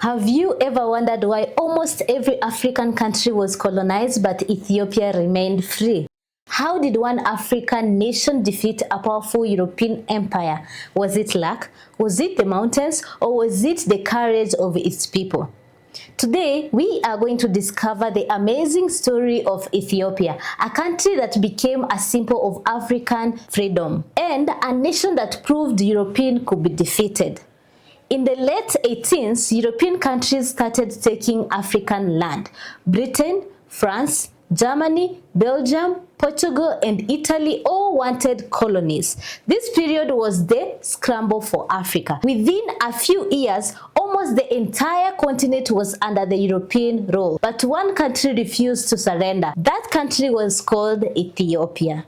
Have you ever wondered why almost every African country was colonized but Ethiopia remained free? How did one African nation defeat a powerful European empire? Was it luck? Was it the mountains? Or was it the courage of its people? Today, we are going to discover the amazing story of Ethiopia, a country that became a symbol of African freedom and a nation that proved European could be defeated. In the late 18th, European countries started taking African land. Britain, France, Germany, Belgium, Portugal, and Italy all wanted colonies. This period was the Scramble for Africa. Within a few years, almost the entire continent was under the European rule. But one country refused to surrender. That country was called Ethiopia.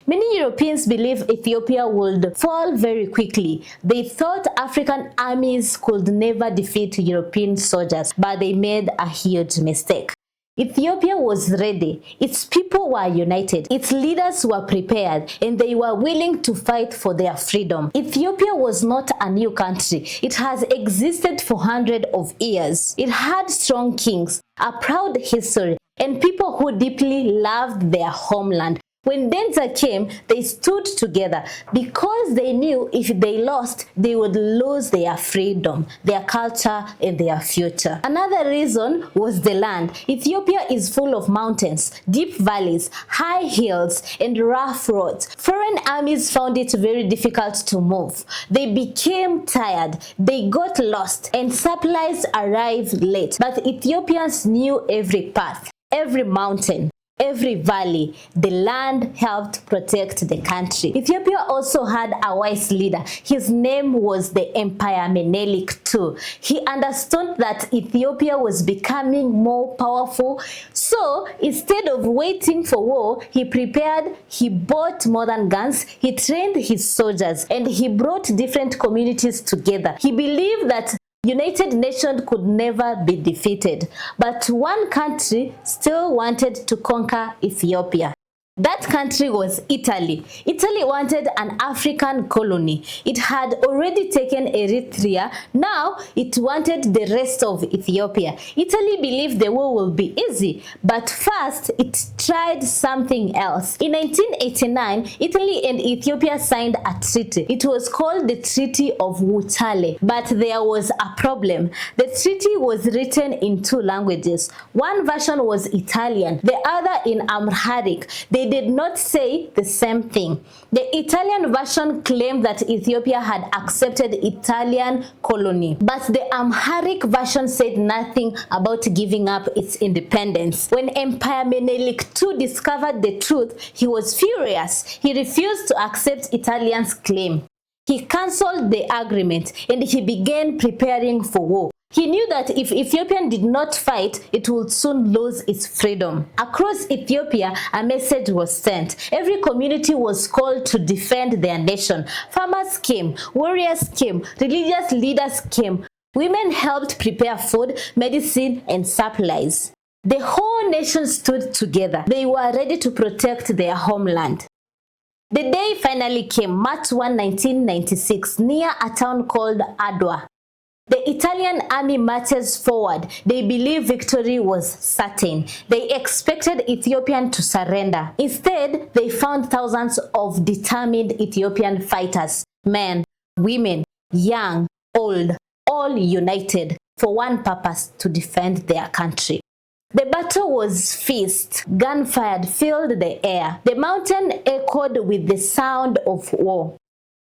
Many Europeans believed Ethiopia would fall very quickly. They thought African armies could never defeat European soldiers, but they made a huge mistake. Ethiopia was ready, its people were united, its leaders were prepared, and they were willing to fight for their freedom. Ethiopia was not a new country. It has existed for hundreds of years. It had strong kings, a proud history, and people who deeply loved their homeland. When danger came, they stood together because they knew if they lost, they would lose their freedom, their culture, and their future. Another reason was the land. Ethiopia is full of mountains, deep valleys, high hills, and rough roads. Foreign armies found it very difficult to move. They became tired, they got lost, and supplies arrived late. But Ethiopians knew every path, every mountain, every valley. The land helped protect the country. Ethiopia also had a wise leader. His name was the Emperor Menelik II. He understood that Ethiopia was becoming more powerful. So instead of waiting for war, he prepared, he bought modern guns, he trained his soldiers, and he brought different communities together. He believed that United Nations could never be defeated, but one country still wanted to conquer Ethiopia. That country was Italy. Italy wanted an African colony. It had already taken Eritrea. Now it wanted the rest of Ethiopia. Italy believed the war will be easy, but first it tried something else. In 1989, Italy and Ethiopia signed a treaty. It was called the Treaty of Wuchale, but there was a problem. The treaty was written in two languages. One version was Italian, the other in Amharic. They did not say the same thing. The Italian version claimed that Ethiopia had accepted Italian colony, but the Amharic version said nothing about giving up its independence. When Emperor Menelik II discovered the truth, he was furious. He refused to accept Italian's claim. He cancelled the agreement and he began preparing for war. He knew that if Ethiopia did not fight, it would soon lose its freedom. Across Ethiopia, a message was sent. Every community was called to defend their nation. Farmers came, warriors came, religious leaders came. Women helped prepare food, medicine, and supplies. The whole nation stood together. They were ready to protect their homeland. The day finally came, March 1, 1996, near a town called Adwa. The Italian army marches forward. They believed victory was certain. They expected Ethiopian to surrender. Instead, they found thousands of determined Ethiopian fighters, men, women, young, old, all united for one purpose: to defend their country. The battle was fierce. Gunfire filled the air. The mountain echoed with the sound of war.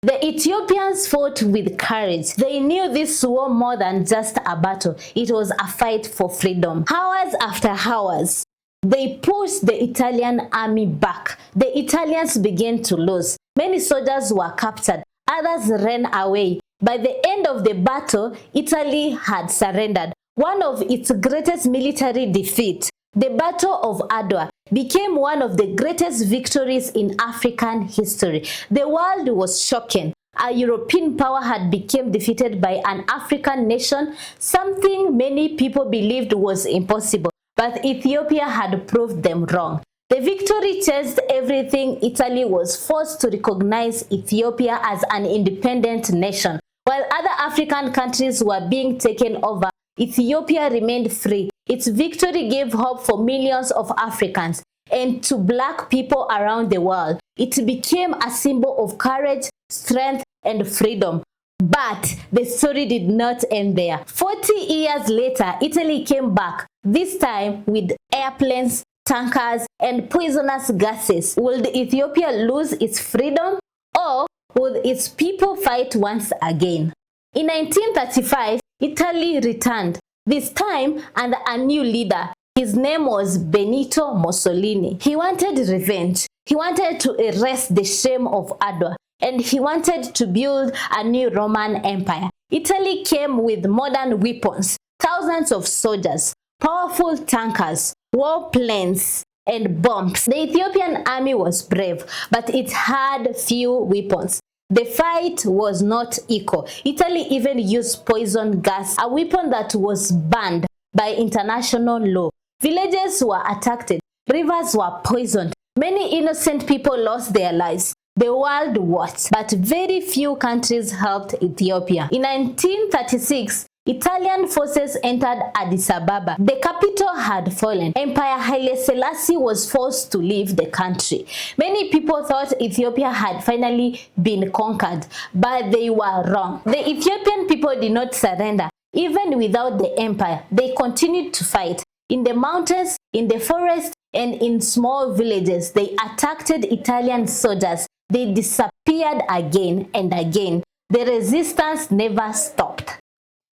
The Ethiopians fought with courage. They knew this war more than just a battle. It was a fight for freedom. Hours after hours, they pushed the Italian army back. The Italians began to lose. Many soldiers were captured. Others ran away. By the end of the battle, Italy had surrendered. One of its greatest military defeats, the Battle of Adwa, became one of the greatest victories in African history. The world was shocked. A European power had become defeated by an African nation, something many people believed was impossible, but Ethiopia had proved them wrong. The victory changed everything. Italy was forced to recognize Ethiopia as an independent nation. While other African countries were being taken over, Ethiopia remained free. Its victory gave hope for millions of Africans and to black people around the world. It became a symbol of courage, strength, and freedom. But the story did not end there. 40 years later, Italy came back, this time with airplanes, tankers, and poisonous gases. Would Ethiopia lose its freedom, or would its people fight once again? In 1935, Italy returned, this time under a new leader. His name was Benito Mussolini. He wanted revenge. He wanted to erase the shame of Adwa, and he wanted to build a new Roman Empire. Italy came with modern weapons, thousands of soldiers, powerful tankers, warplanes, and bombs. The Ethiopian army was brave, but it had few weapons. The fight was not equal. Italy even used poison gas, a weapon that was banned by international law. Villages were attacked, rivers were poisoned, many innocent people lost their lives. The world watched, but very few countries helped Ethiopia. In 1936, Italian forces entered Addis Ababa. The capital had fallen. Emperor Haile Selassie was forced to leave the country. Many people thought Ethiopia had finally been conquered, but they were wrong. The Ethiopian people did not surrender. Even without the empire, they continued to fight. In the mountains, in the forest, and in small villages, they attacked Italian soldiers. They disappeared again and again. The resistance never stopped.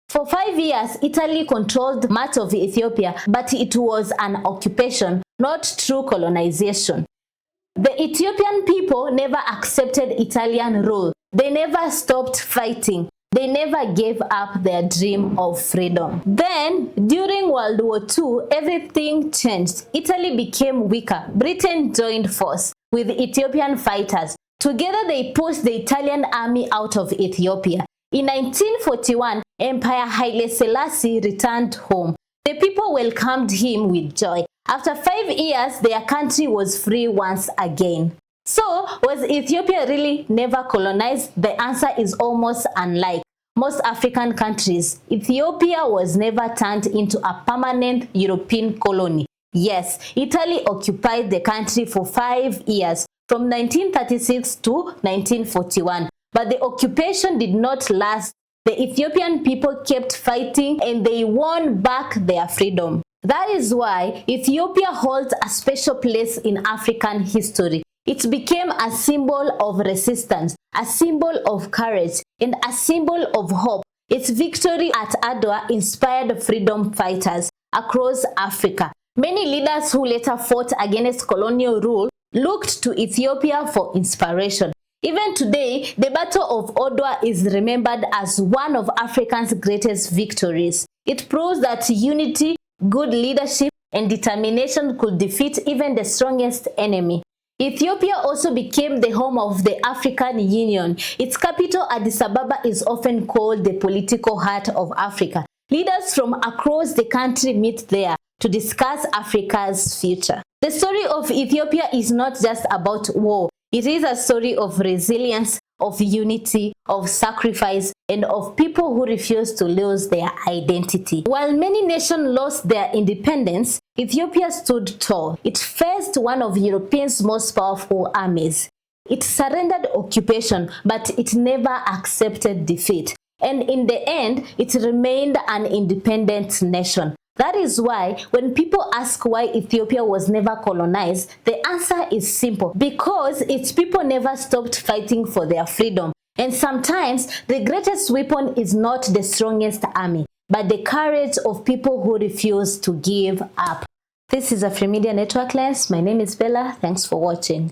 For 5 years, Italy controlled much of Ethiopia, but it was an occupation, not true colonization. The Ethiopian people never accepted Italian rule. They never stopped fighting. They never gave up their dream of freedom. Then, during World War II, everything changed. Italy became weaker. Britain joined force with Ethiopian fighters. Together, they pushed the Italian army out of Ethiopia. In 1941, Emperor Haile Selassie returned home. The people welcomed him with joy. After 5 years, their country was free once again. So, was Ethiopia really never colonized? The answer is almost unlike most African countries. Ethiopia was never turned into a permanent European colony. Yes, Italy occupied the country for 5 years, from 1936 to 1941. But the occupation did not last. The Ethiopian people kept fighting and they won back their freedom. That is why Ethiopia holds a special place in African history. It became a symbol of resistance, a symbol of courage, and a symbol of hope. Its victory at Adwa inspired freedom fighters across Africa. Many leaders who later fought against colonial rule looked to Ethiopia for inspiration. Even today, the Battle of Adwa is remembered as one of Africa's greatest victories. It proves that unity, good leadership, and determination could defeat even the strongest enemy. Ethiopia also became the home of the African Union. Its capital, Addis Ababa, is often called the political heart of Africa. Leaders from across the country meet there to discuss Africa's future. The story of Ethiopia is not just about war. It is a story of resilience, of unity, of sacrifice, and of people who refuse to lose their identity. While many nations lost their independence, Ethiopia stood tall. It faced one of Europe's most powerful armies. It surrendered occupation, but it never accepted defeat. And in the end, it remained an independent nation. That is why when people ask why Ethiopia was never colonized, the answer is simple. Because its people never stopped fighting for their freedom. And sometimes the greatest weapon is not the strongest army, but the courage of people who refuse to give up. This is a Free Media Network Lens. My name is Bella. Thanks for watching.